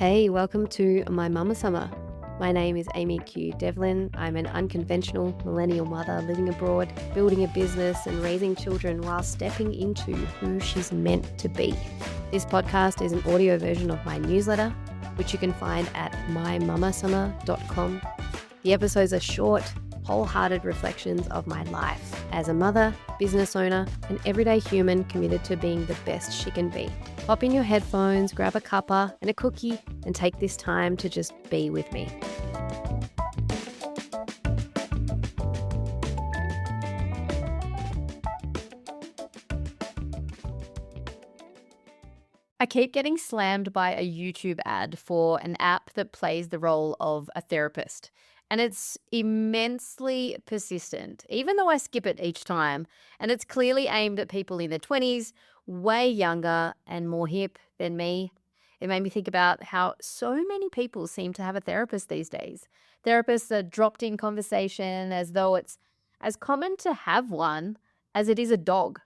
Hey, welcome to My Mama Summer. My name is Aimee Devlin. I'm an unconventional millennial mother living abroad, building a business and raising children while stepping into who she's meant to be. This podcast is an audio version of my newsletter, which you can find at mymamasummer.com. The episodes are short, wholehearted reflections of my life as a mother, business owner, and everyday human committed to being the best she can be. Pop in your headphones, grab a cuppa and a cookie, and take this time to just be with me. I keep getting slammed by a YouTube ad for an app that plays the role of a therapist. And it's immensely persistent, even though I skip it each time. And it's clearly aimed at people in their 20s, way younger and more hip than me. It made me think about how so many people seem to have a therapist these days. Therapists are dropped in conversation as though it's as common to have one as it is a dog.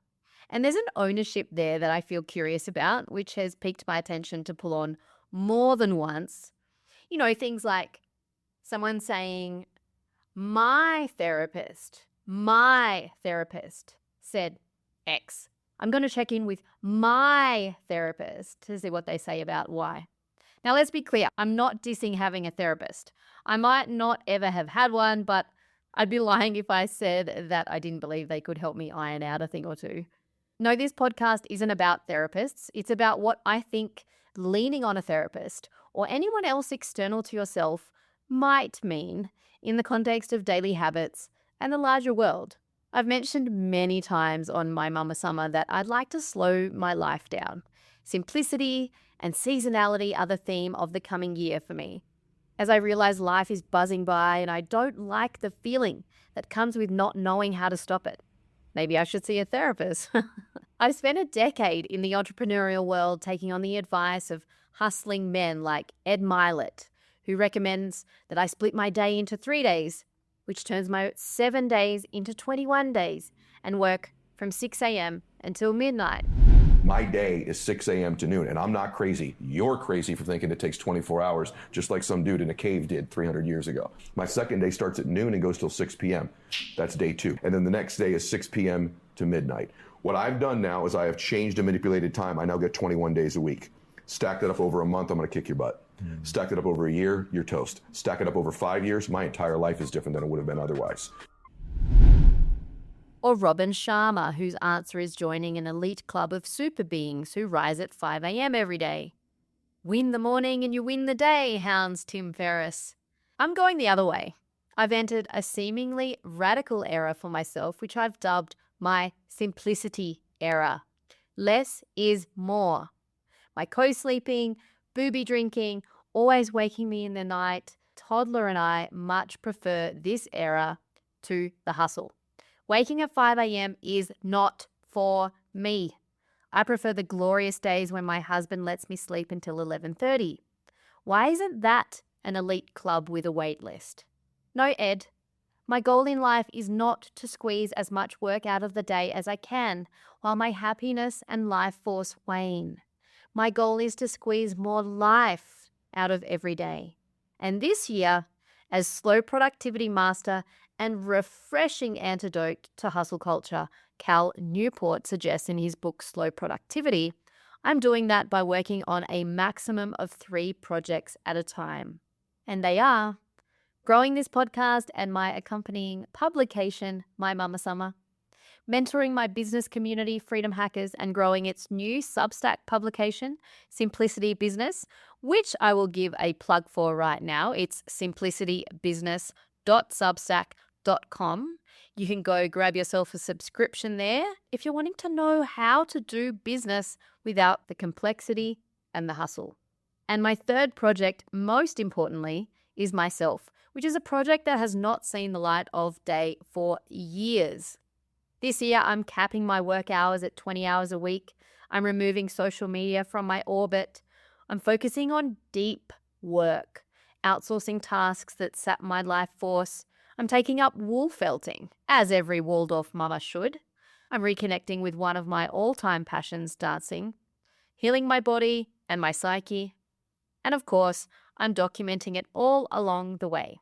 And there's an ownership there that I feel curious about, which has piqued my attention to pull on more than once. You know, things like someone saying, my therapist said X. I'm going to check in with my therapist to see what they say about Y. Now, let's be clear. I'm not dissing having a therapist. I might not ever have had one, but I'd be lying if I said that I didn't believe they could help me iron out a thing or two. No, this podcast isn't about therapists. It's about what I think leaning on a therapist or anyone else external to yourself might mean in the context of daily habits and the larger world. I've mentioned many times on My Mama Summer that I'd like to slow my life down. Simplicity and seasonality are the theme of the coming year for me. As I realize life is buzzing by and I don't like the feeling that comes with not knowing how to stop it. Maybe I should see a therapist. I've spent a decade in the entrepreneurial world taking on the advice of hustling men like Ed Milet, who recommends that I split my day into 3 days, which turns my 7 days into 21 days, and work from 6 a.m. until midnight. My day is 6 a.m. to noon, and I'm not crazy. You're crazy for thinking it takes 24 hours, just like some dude in a cave did 300 years ago. My second day starts at noon and goes till 6 p.m. That's day 2. And then the next day is 6 p.m. to midnight. What I've done now is I have changed and manipulated time. I now get 21 days a week. Stack that up over a month, I'm going to kick your butt. Stack it up over a year, you're toast. Stack it up over 5 years, my entire life is different than it would have been otherwise. Or Robin Sharma, whose answer is joining an elite club of super beings who rise at 5 a.m. every day. Win the morning and you win the day, hounds Tim Ferriss. I'm going the other way. I've entered a seemingly radical era for myself, which I've dubbed my simplicity era. Less is more. My co-sleeping, booby drinking, always waking me in the night, toddler and I much prefer this era to the hustle. Waking at 5 a.m. is not for me. I prefer the glorious days when my husband lets me sleep until 11:30. Why isn't that an elite club with a wait list? No, Ed. My goal in life is not to squeeze as much work out of the day as I can while my happiness and life force wane. My goal is to squeeze more life out of every day. And this year, as slow productivity master and refreshing antidote to hustle culture, Cal Newport suggests in his book Slow Productivity, I'm doing that by working on a maximum of 3 projects at a time. And they are growing this podcast and my accompanying publication, My Mama Summer, mentoring my business community, Freedom Hackers, and growing its new Substack publication, Simplicity Business, which I will give a plug for right now. It's simplicitybusiness.substack.com. You can go grab yourself a subscription there if you're wanting to know how to do business without the complexity and the hustle. And my third project, most importantly, is myself, which is a project that has not seen the light of day for years. This year, I'm capping my work hours at 20 hours a week. I'm removing social media from my orbit. I'm focusing on deep work, outsourcing tasks that sap my life force. I'm taking up wool felting, as every Waldorf mama should. I'm reconnecting with one of my all-time passions, dancing, healing my body and my psyche. And of course, I'm documenting it all along the way.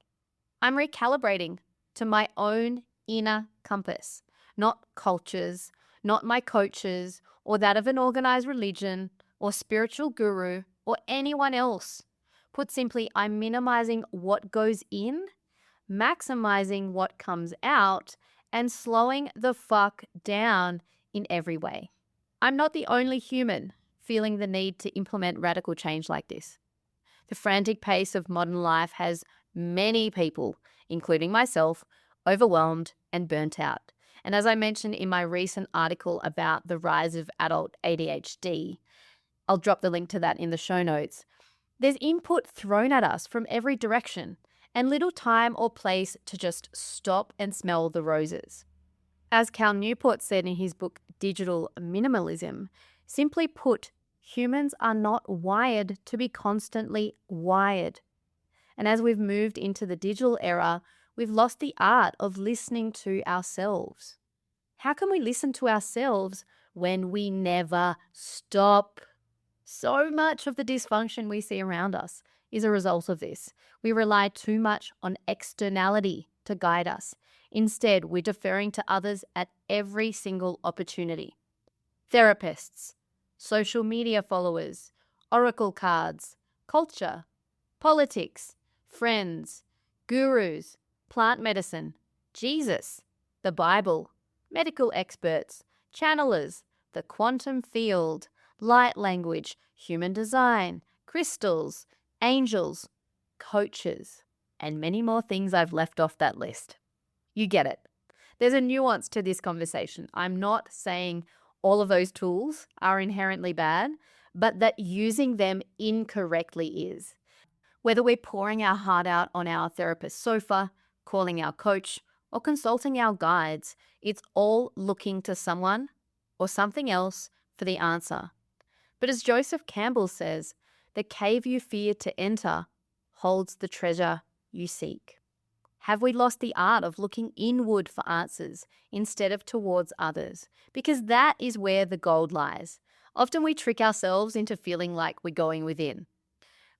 I'm recalibrating to my own inner compass, not cultures, not my coaches, or that of an organized religion, or spiritual guru, or anyone else. Put simply, I'm minimizing what goes in, maximizing what comes out, and slowing the fuck down in every way. I'm not the only human feeling the need to implement radical change like this. The frantic pace of modern life has many people, including myself, overwhelmed and burnt out. And as I mentioned in my recent article about the rise of adult ADHD, I'll drop the link to that in the show notes. There's input thrown at us from every direction and little time or place to just stop and smell the roses. As Cal Newport said in his book Digital Minimalism, simply put, humans are not wired to be constantly wired. And as we've moved into the digital era, we've lost the art of listening to ourselves. How can we listen to ourselves when we never stop? So much of the dysfunction we see around us is a result of this. We rely too much on externality to guide us. Instead, we're deferring to others at every single opportunity. Therapists, social media followers, oracle cards, culture, politics, friends, gurus, plant medicine, Jesus, the Bible, medical experts, channelers, the quantum field, light language, human design, crystals, angels, coaches, and many more things I've left off that list. You get it. There's a nuance to this conversation. I'm not saying all of those tools are inherently bad, but that using them incorrectly is. Whether we're pouring our heart out on our therapist's sofa, calling our coach, or consulting our guides, it's all looking to someone or something else for the answer. But as Joseph Campbell says, the cave you fear to enter holds the treasure you seek. Have we lost the art of looking inward for answers instead of towards others? Because that is where the gold lies. Often we trick ourselves into feeling like we're going within.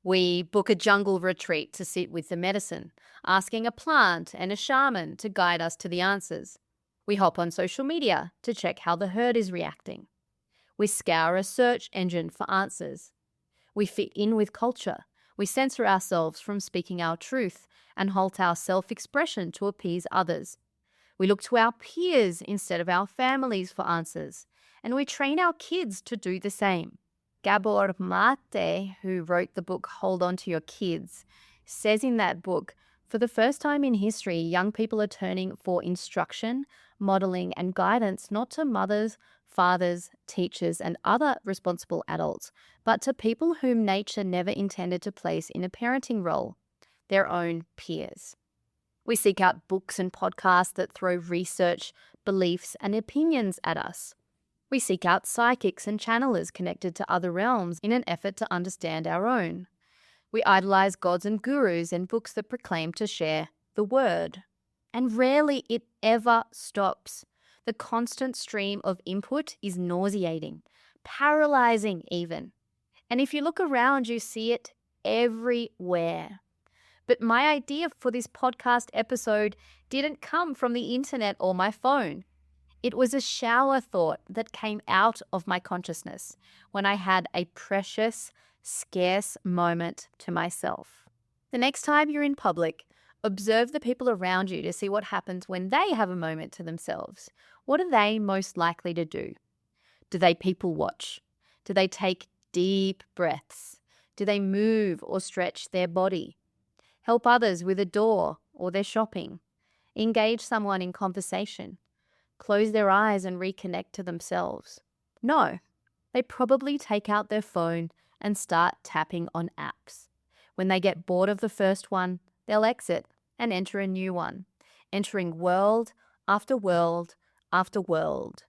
We book a jungle retreat to sit with the medicine, asking a plant and a shaman to guide us to the answers. We hop on social media to check how the herd is reacting. We scour a search engine for answers. We fit in with culture. We censor ourselves from speaking our truth and halt our self-expression to appease others. We look to our peers instead of our families for answers, and we train our kids to do the same. Gabor Mate, who wrote the book Hold On to Your Kids, says in that book, for the first time in history, young people are turning for instruction, modeling, and guidance not to mothers, fathers, teachers, and other responsible adults, but to people whom nature never intended to place in a parenting role, their own peers. We seek out books and podcasts that throw research, beliefs, and opinions at us. We seek out psychics and channelers connected to other realms in an effort to understand our own. We idolize gods and gurus and books that proclaim to share the word. And rarely it ever stops. The constant stream of input is nauseating, paralyzing even. And if you look around, you see it everywhere. But my idea for this podcast episode didn't come from the internet or my phone. It was a shower thought that came out of my consciousness when I had a precious, scarce moment to myself. The next time you're in public, observe the people around you to see what happens when they have a moment to themselves. What are they most likely to do? Do they people watch? Do they take deep breaths? Do they move or stretch their body? Help others with a door or their shopping? Engage someone in conversation? Close their eyes and reconnect to themselves? No, they probably take out their phone and start tapping on apps. When they get bored of the first one, they'll exit and enter a new one, entering world after world after world,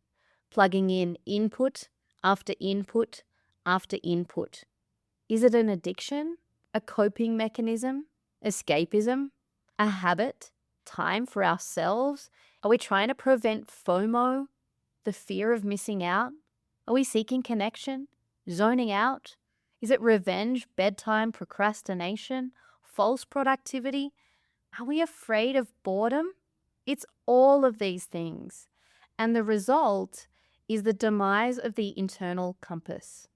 plugging in input after input after input. Is it an addiction? A coping mechanism? Escapism? A habit? Time for ourselves? Are we trying to prevent FOMO, the fear of missing out? Are we seeking connection? Zoning out? Is it revenge, bedtime, procrastination, false productivity? Are we afraid of boredom? It's all of these things. And the result is the demise of the internal compass.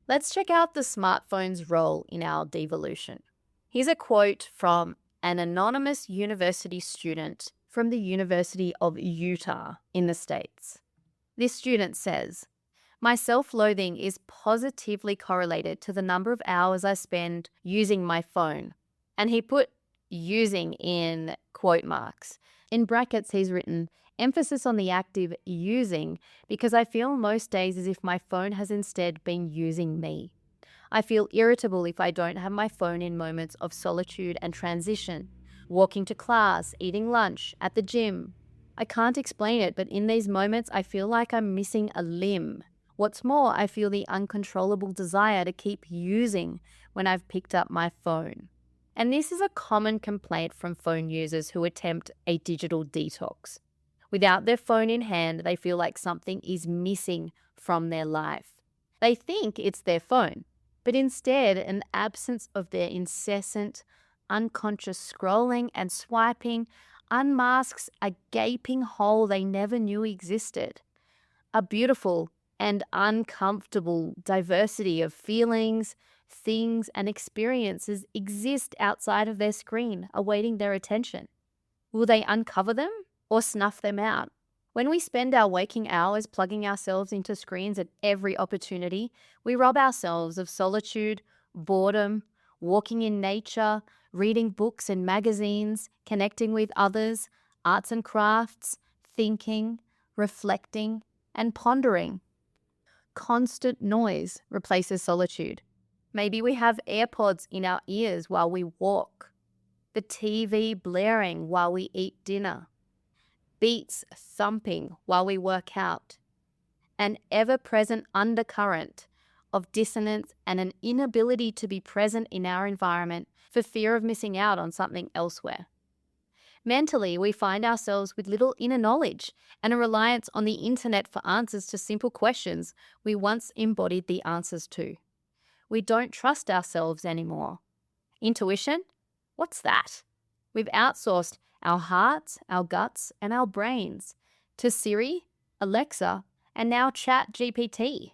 Let's check out the smartphone's role in our devolution. Here's a quote from an anonymous university student from the University of Utah in the States. This student says, "My self-loathing is positively correlated to the number of hours I spend using my phone." And he put using in quote marks. In brackets, he's written, "Emphasis on the active using because I feel most days as if my phone has instead been using me. I feel irritable if I don't have my phone in moments of solitude and transition, walking to class, eating lunch, at the gym. I can't explain it, but in these moments I feel like I'm missing a limb. What's more, I feel the uncontrollable desire to keep using when I've picked up my phone." And this is a common complaint from phone users who attempt a digital detox. Without their phone in hand, they feel like something is missing from their life. They think it's their phone, but instead an absence of their incessant, unconscious scrolling and swiping unmasks a gaping hole they never knew existed. A beautiful and uncomfortable diversity of feelings, things, and experiences exist outside of their screen, awaiting their attention. Will they uncover them or snuff them out? When we spend our waking hours plugging ourselves into screens at every opportunity, we rob ourselves of solitude, boredom, walking in nature, reading books and magazines, connecting with others, arts and crafts, thinking, reflecting, and pondering. Constant noise replaces solitude. Maybe we have AirPods in our ears while we walk, the TV blaring while we eat dinner, beats thumping while we work out, an ever-present undercurrent of dissonance and an inability to be present in our environment for fear of missing out on something elsewhere. Mentally, we find ourselves with little inner knowledge and a reliance on the internet for answers to simple questions we once embodied the answers to. We don't trust ourselves anymore. Intuition? What's that? We've outsourced our hearts, our guts, and our brains to Siri, Alexa, and now ChatGPT.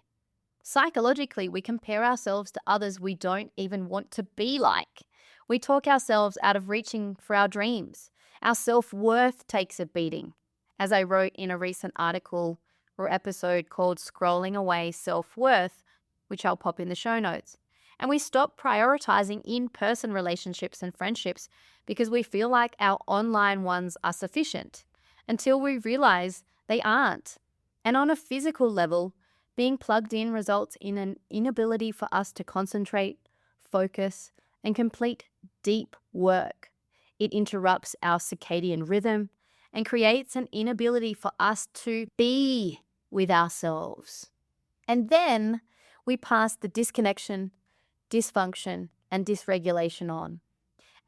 Psychologically, we compare ourselves to others we don't even want to be like. We talk ourselves out of reaching for our dreams. Our self-worth takes a beating. As I wrote in a recent article or episode called Scrolling Away Self-Worth, which I'll pop in the show notes. And we stop prioritizing in-person relationships and friendships because we feel like our online ones are sufficient until we realize they aren't. And on a physical level, being plugged in results in an inability for us to concentrate, focus, and complete deep work. It interrupts our circadian rhythm and creates an inability for us to be with ourselves. And then we pass the disconnection, dysfunction, and dysregulation on.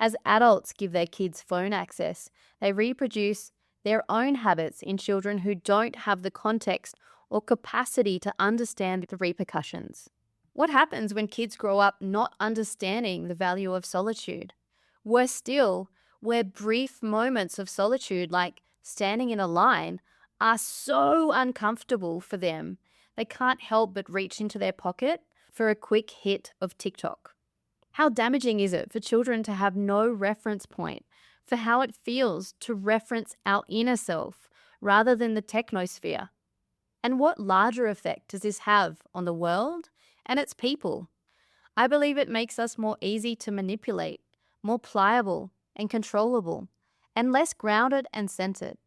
As adults give their kids phone access, they reproduce their own habits in children who don't have the context or capacity to understand the repercussions. What happens when kids grow up not understanding the value of solitude? Worse still, where brief moments of solitude, like standing in a line, are so uncomfortable for them, they can't help but reach into their pocket for a quick hit of TikTok. How damaging is it for children to have no reference point for how it feels to reference our inner self rather than the technosphere? And what larger effect does this have on the world and its people? I believe it makes us more easy to manipulate, more pliable and controllable, and less grounded and centered.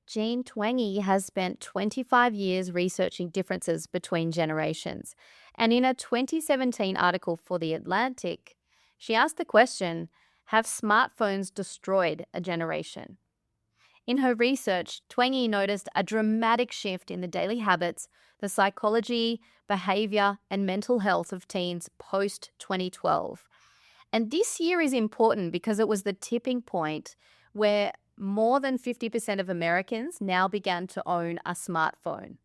Jean Twenge has spent 25 years researching differences between generations, and in a 2017 article for The Atlantic, she asked the question, have smartphones destroyed a generation? In her research, Twenge noticed a dramatic shift in the daily habits, the psychology, behavior, and mental health of teens post-2012. And this year is important because it was the tipping point where more than 50% of Americans now began to own a smartphone.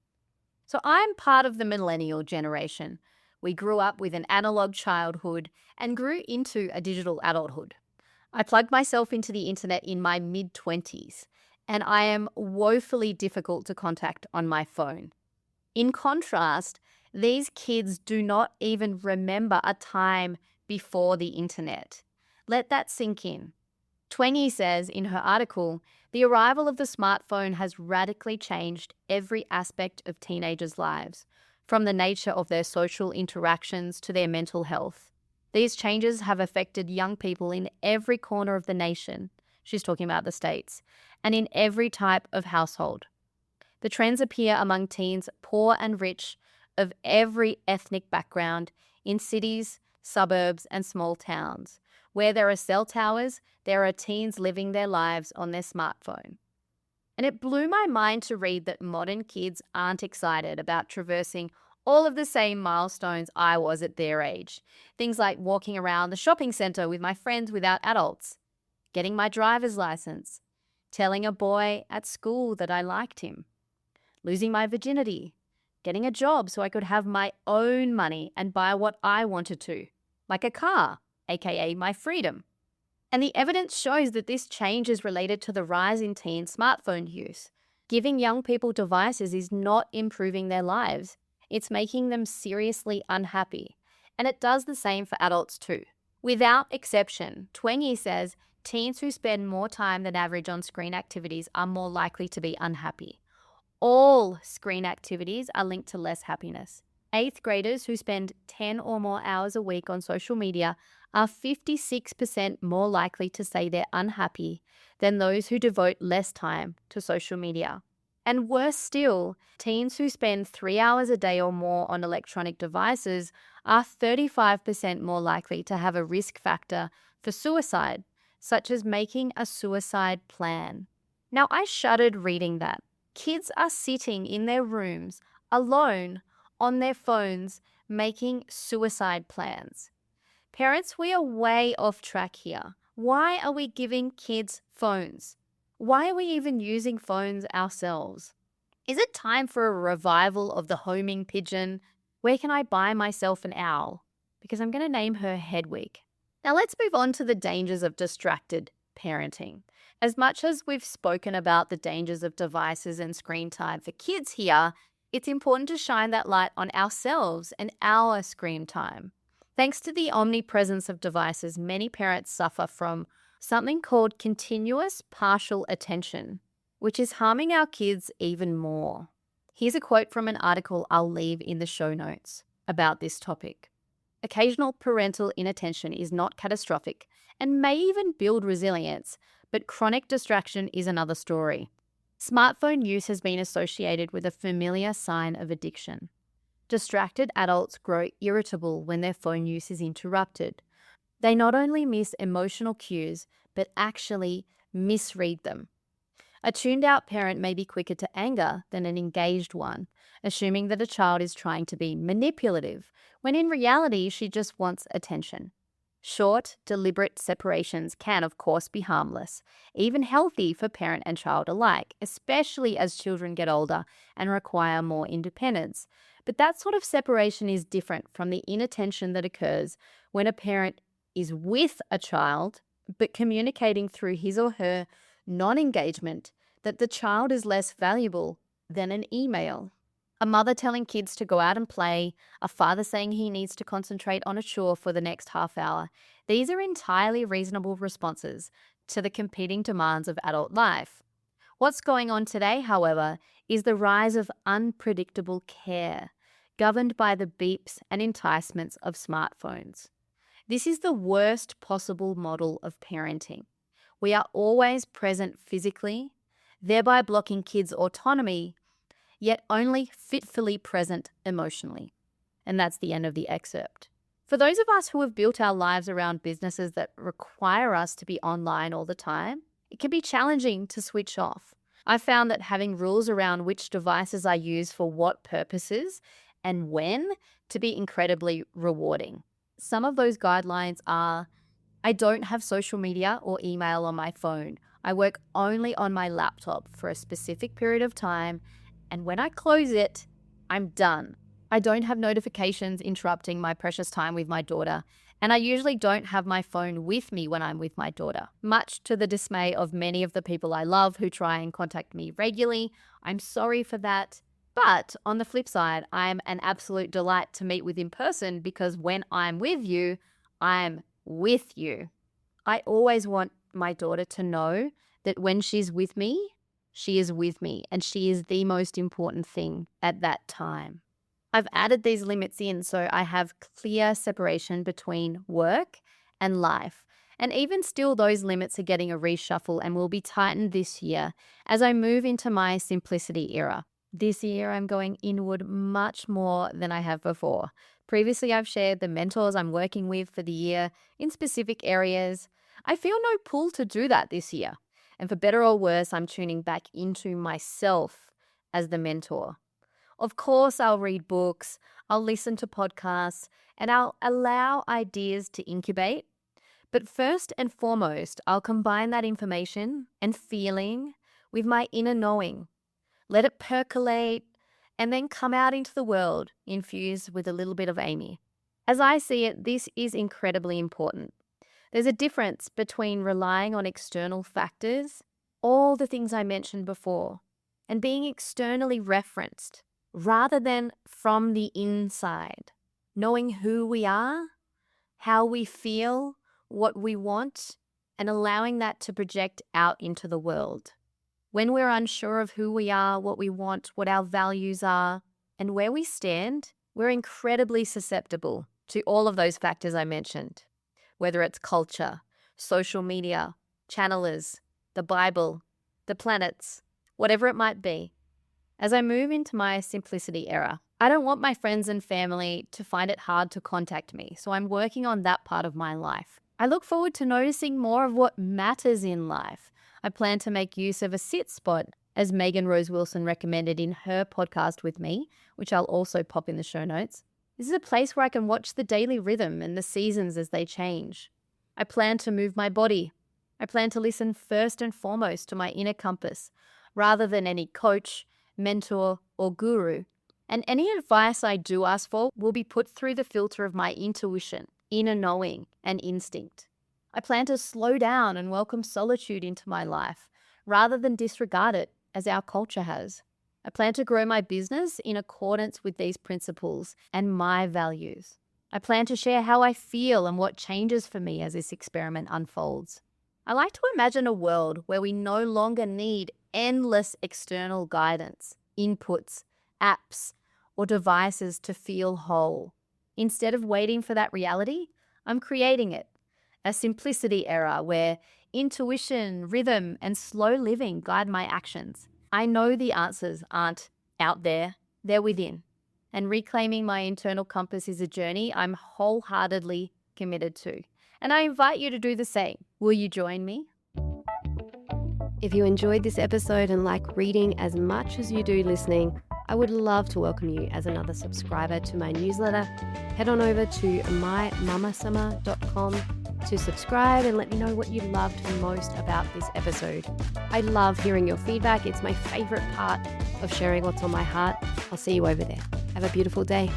So I'm part of the millennial generation. We grew up with an analog childhood and grew into a digital adulthood. I plugged myself into the internet in my mid-20s, and I am woefully difficult to contact on my phone. In contrast, these kids do not even remember a time before the internet. Let that sink in. Twengy says in her article, the arrival of the smartphone has radically changed every aspect of teenagers' lives, from the nature of their social interactions to their mental health. These changes have affected young people in every corner of the nation. She's talking about the States, and in every type of household. The trends appear among teens, poor and rich, of every ethnic background, in cities, suburbs, and small towns. Where there are cell towers, there are teens living their lives on their smartphone. And it blew my mind to read that modern kids aren't excited about traversing all of the same milestones I was at their age. Things like walking around the shopping centre with my friends without adults, getting my driver's license, telling a boy at school that I liked him, losing my virginity, getting a job so I could have my own money and buy what I wanted to, like a car, aka my freedom. And the evidence shows that this change is related to the rise in teen smartphone use. Giving young people devices is not improving their lives. It's making them seriously unhappy. And it does the same for adults too. Without exception, Twengy says teens who spend more time than average on screen activities are more likely to be unhappy. All screen activities are linked to less happiness. 8th graders who spend 10 or more hours a week on social media are 56% more likely to say they're unhappy than those who devote less time to social media. And worse still, teens who spend 3 hours a day or more on electronic devices are 35% more likely to have a risk factor for suicide, such as making a suicide plan. Now, I shuddered reading that. Kids are sitting in their rooms alone on their phones making suicide plans. Parents, we are way off track here. Why are we giving kids phones? Why are we even using phones ourselves? Is it time for a revival of the homing pigeon? Where can I buy myself an owl? Because I'm going to name her Hedwig. Now let's move on to the dangers of distracted parenting. As much as we've spoken about the dangers of devices and screen time for kids here, it's important to shine that light on ourselves and our screen time. Thanks to the omnipresence of devices, many parents suffer from something called continuous partial attention, which is harming our kids even more. Here's a quote from an article I'll leave in the show notes about this topic. Occasional parental inattention is not catastrophic and may even build resilience, but chronic distraction is another story. Smartphone use has been associated with a familiar sign of addiction. Distracted adults grow irritable when their phone use is interrupted. They not only miss emotional cues, but actually misread them. A tuned-out parent may be quicker to anger than an engaged one, assuming that a child is trying to be manipulative, when in reality she just wants attention. Short, deliberate separations can, of course, be harmless, even healthy for parent and child alike, especially as children get older and require more independence. But that sort of separation is different from the inattention that occurs when a parent is with a child, but communicating through his or her non-engagement that the child is less valuable than an email. A mother telling kids to go out and play, a father saying he needs to concentrate on a chore for the next half hour. These are entirely reasonable responses to the competing demands of adult life. What's going on today, however, is the rise of unpredictable care, governed by the beeps and enticements of smartphones. This is the worst possible model of parenting. We are always present physically, thereby blocking kids' autonomy, yet only fitfully present emotionally. And that's the end of the excerpt. For those of us who have built our lives around businesses that require us to be online all the time, it can be challenging to switch off. I found that having rules around which devices I use for what purposes and when to be incredibly rewarding. Some of those guidelines are: I don't have social media or email on my phone. I work only on my laptop for a specific period of time, and when I close it, I'm done. I don't have notifications interrupting my precious time with my daughter, and I usually don't have my phone with me when I'm with my daughter, much to the dismay of many of the people I love who try and contact me regularly. I'm sorry for that. But on the flip side, I'm an absolute delight to meet with in person because when I'm with you, I'm with you. I always want my daughter to know that when she's with me, she is with me, and she is the most important thing at that time. I've added these limits in so I have clear separation between work and life. And even still, those limits are getting a reshuffle and will be tightened this year as I move into my simplicity era. This year, I'm going inward much more than I have before. Previously, I've shared the mentors I'm working with for the year in specific areas. I feel no pull to do that this year. And for better or worse, I'm tuning back into myself as the mentor. Of course, I'll read books, I'll listen to podcasts, and I'll allow ideas to incubate. But first and foremost, I'll combine that information and feeling with my inner knowing. Let it percolate and then come out into the world, infused with a little bit of Aimee. As I see it, this is incredibly important. There's a difference between relying on external factors, all the things I mentioned before, and being externally referenced rather than from the inside. Knowing who we are, how we feel, what we want, and allowing that to project out into the world. When we're unsure of who we are, what we want, what our values are, and where we stand, we're incredibly susceptible to all of those factors I mentioned, whether it's culture, social media, channelers, the Bible, the planets, whatever it might be. As I move into my simplicity era, I don't want my friends and family to find it hard to contact me, so I'm working on that part of my life. I look forward to noticing more of what matters in life. I plan to make use of a sit spot, as Megan Rose Wilson recommended in her podcast with me, which I'll also pop in the show notes. This is a place where I can watch the daily rhythm and the seasons as they change. I plan to move my body. I plan to listen first and foremost to my inner compass, rather than any coach, mentor, or guru. And any advice I do ask for will be put through the filter of my intuition, inner knowing, and instinct. I plan to slow down and welcome solitude into my life, rather than disregard it, as our culture has. I plan to grow my business in accordance with these principles and my values. I plan to share how I feel and what changes for me as this experiment unfolds. I like to imagine a world where we no longer need endless external guidance, inputs, apps, or devices to feel whole. Instead of waiting for that reality, I'm creating it. A simplicity era where intuition, rhythm, and slow living guide my actions. I know the answers aren't out there, they're within. And reclaiming my internal compass is a journey I'm wholeheartedly committed to. And I invite you to do the same. Will you join me? If you enjoyed this episode and like reading as much as you do listening, I would love to welcome you as another subscriber to my newsletter. Head on over to mymamasummer.com to subscribe and let me know what you loved most about this episode. I love hearing your feedback. It's my favorite part of sharing what's on my heart. I'll see you over there. Have a beautiful day.